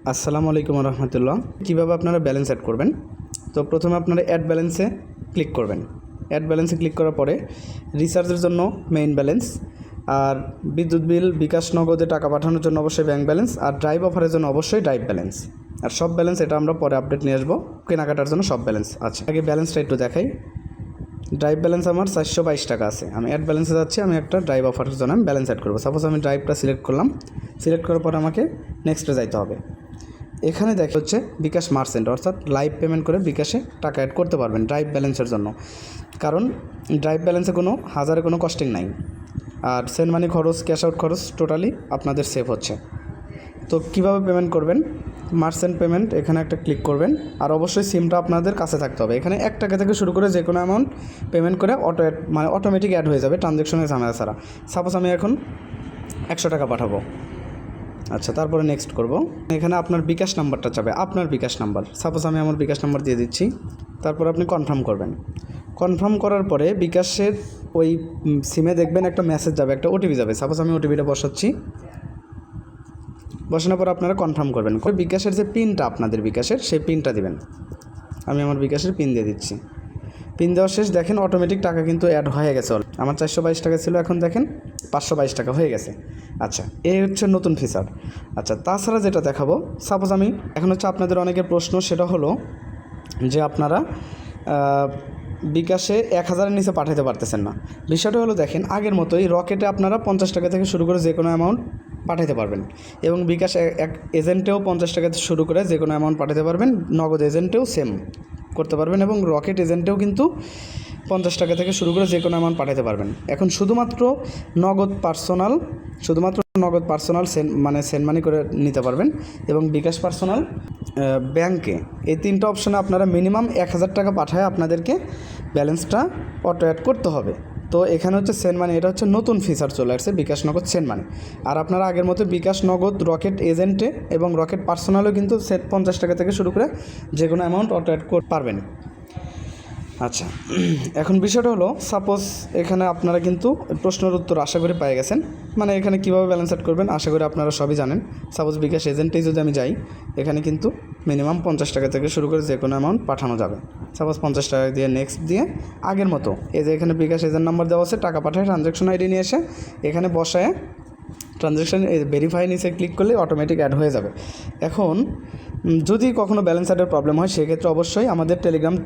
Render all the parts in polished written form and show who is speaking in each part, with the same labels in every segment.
Speaker 1: আসসালামু আলাইকুম রহমতুল্লাহ। কীভাবে আপনারা ব্যালেন্স অ্যাড করবেন? তো প্রথমে আপনারা অ্যাড ব্যালেন্সে ক্লিক করবেন। অ্যাড ব্যালেন্সে ক্লিক করার পরে রিচার্জের জন্য মেইন ব্যালেন্স, আর বিদ্যুৎ বিল, বিকাশ নগদে টাকা পাঠানোর জন্য অবশ্যই ব্যাঙ্ক ব্যালেন্স, আর ড্রাইভ অফারের জন্য অবশ্যই ড্রাইভ ব্যালেন্স। আর সব ব্যালেন্স এটা আমরা পরে আপডেট নিয়ে আসবো, কেনাকাটার জন্য সব ব্যালেন্স আছে। আগে ব্যালেন্সটা একটু দেখাই। ড্রাইভ ব্যালেন্স আমার 422 টাকা আছে। আমি অ্যাড ব্যালেন্সে যাচ্ছি, আমি একটা ড্রাইভ অফারের জন্য আমি ব্যালেন্স অ্যাড করবো। সাপোজ আমি ড্রাইভটা সিলেক্ট করলাম। সিলেক্ট করার পর আমাকে নেক্সটে যাইতে হবে। এখানে দেখা হচ্ছে বিকাশ মার্চেন্ট, অর্থাৎ লাইভ পেমেন্ট করে বিকাশে টাকা অ্যাড করতে পারবেন ড্রাইভ ব্যালেন্সের জন্য, কারণ ড্রাইভ ব্যালেন্সে কোনো হাজারে কোনো কস্টিং নাই, আর সেন্ড মানি খরচ, ক্যাশ আউট খরচ টোটালি আপনাদের সেভ হচ্ছে। তো কীভাবে পেমেন্ট করবেন? মার্চেন্ট পেমেন্ট, এখানে একটা ক্লিক করবেন, আর অবশ্যই সিমটা আপনাদের কাছে থাকতে হবে। এখানে 1 টাকা থেকে শুরু করে যে কোনো অ্যামাউন্ট পেমেন্ট করে অটোমেটিক অ্যাড হয়ে যাবে ট্রানজ্যাকশনের ঝামেলা ছাড়া। সাপোজ আমি এখন 100 টাকা পাঠাবো। আচ্ছা, তারপরে নেক্সট করব। এখানে আপনার বিকাশ নাম্বারটা চাবে, আপনার বিকাশ নাম্বার। সাপোজ আমি আমার বিকাশ নাম্বার দিয়ে দিচ্ছি। তারপর আপনি কনফার্ম করবেন। কনফার্ম করার পরে বিকাশের ওই সিমে দেখবেন একটা মেসেজ যাবে, একটা ওটিপি যাবে। সাপোজ আমি ওটিপিটা বসাচ্ছি। বসানোর পর আপনারা কনফার্ম করবেন। বিকাশের যে পিনটা আপনাদের বিকাশের, সেই পিনটা দিবেন। আমি আমার বিকাশের পিন দিয়ে দিচ্ছি। পিন দেওয়া শেষ। দেখেন অটোমেটিক টাকা কিন্তু অ্যাড হয়ে গেছে। আমার 422 টাকা ছিল, এখন দেখেন 522 টাকা হয়ে গেছে। আচ্ছা, এই হচ্ছে নতুন ফিচার। আচ্ছা, তাছাড়া যেটা দেখাবো, সাপোজ আমি এখন হচ্ছে আপনাদের অনেকের প্রশ্ন, সেটা হলো যে আপনারা বিকাশে 1000-এর নিচে পাঠাতে পারতেছেন না। বিষয়টা হলো, দেখেন আগের মতোই রকেটে আপনারা 50 টাকা থেকে শুরু করে যে কোনো অ্যামাউন্ট পাঠাতে পারবেন, এবং বিকাশ এক এজেন্টেও 50 টাকা থেকে শুরু করে যে কোনো অ্যামাউন্ট পাঠাতে পারবেন। নগদ এজেন্টেও সেম করতে পারবেন, এবং রকেট এজেন্টেও কিন্তু 50 টাকা থেকে শুরু করে যে কোনো অ্যামাউন্ট পাঠাতে পারবেন। এখন শুধুমাত্র নগদ পার্সোনাল সেন্ড মানি করে নিতে পারবেন, এবং বিকাশ পার্সোনাল, ব্যাংকে, এই 3টা অপশানে আপনারা মিনিমাম 1000 টাকা পাঠায় আপনাদেরকে ব্যালেন্সটা অটো অ্যাড করতে হবে। তো এখানে হচ্ছে সেন্ড মানি, এটা হচ্ছে নতুন ফিচার চলে আসছে, বিকাশ নগদ সেন্ড মানি। আর আপনারা আগের মতো বিকাশ নগদ, রকেট এজেন্টে এবং রকেট পার্সোনালও কিন্তু 50 টাকা থেকে শুরু করে যে কোনো অ্যামাউন্ট অটো অ্যাড করতে পারবেন। আচ্ছা, এখন বিষয়টা হলো, সাপোজ এখানে আপনারা কিন্তু প্রশ্নের উত্তর আশা করি পেয়ে গেছেন। মানে এখানে কীভাবে ব্যালেন্স অ্যাড করবেন আশা করি আপনারা সবই জানেন। সাপোজ বিকাশ এজেন্টেই যদি আমি যাই, এখানে কিন্তু মিনিমাম 50 টাকা থেকে শুরু করে যে কোনো অ্যামাউন্ট পাঠানো যাবে। সাপোজ 50 টাকা দিয়ে নেক্সট দিয়ে আগের মতো এই যে এখানে বিকাশ এজেন্ট নাম্বার দেওয়া আছে, টাকা পাঠায় ট্রানজ্যাকশন আইডি নিয়ে এসে এখানে বসায় ট্রানজ্যাকশন ভেরিফাই নিচে ক্লিক করলে অটোমেটিক অ্যাড হয়ে যাবে। এখন যদি কখনও ব্যালেন্স অ্যাডের প্রবলেম হয়, সেক্ষেত্রে অবশ্যই আমাদের টেলিগ্রাম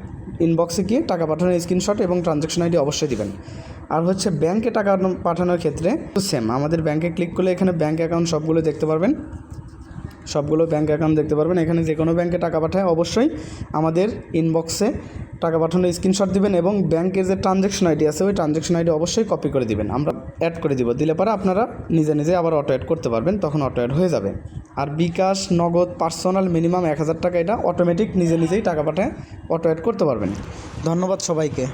Speaker 1: ইনবক্সে গিয়ে টাকা পাঠানোর স্ক্রিনশট এবং ট্রানজ্যাকশন আইডি অবশ্যই দিবেন। আর হচ্ছে ব্যাংকে টাকা পাঠানোর ক্ষেত্রে সেম, আমাদের ব্যাংকে ক্লিক করলে এখানে ব্যাংক অ্যাকাউন্ট সবগুলো দেখতে পারবেন, ব্যাংক অ্যাকাউন্ট দেখতে পারবেন। এখানে যে কোনো ব্যাংকে টাকা পাঠায় অবশ্যই আমাদের ইনবক্সে টাকা পাঠানোর স্ক্রিনশট দিবেন, এবং ব্যাংকের যে ট্রানজ্যাকশন আইডি আছে, ওই ট্রানজ্যাকশন আইডি অবশ্যই কপি করে দিবেন, আমরা অ্যাড করে দিব। দিলে পরে আপনারা নিজে আবার অটো অ্যাড করতে পারবেন, তখন অটো অ্যাড হয়ে যাবে। আর বিকাশ নগদ পার্সোনাল মিনিমাম 1000 টাকা, এটা অটোমেটিক নিজেই টাকা পাঠায় অটো অ্যাড করতে পারবেন। ধন্যবাদ সবাইকে।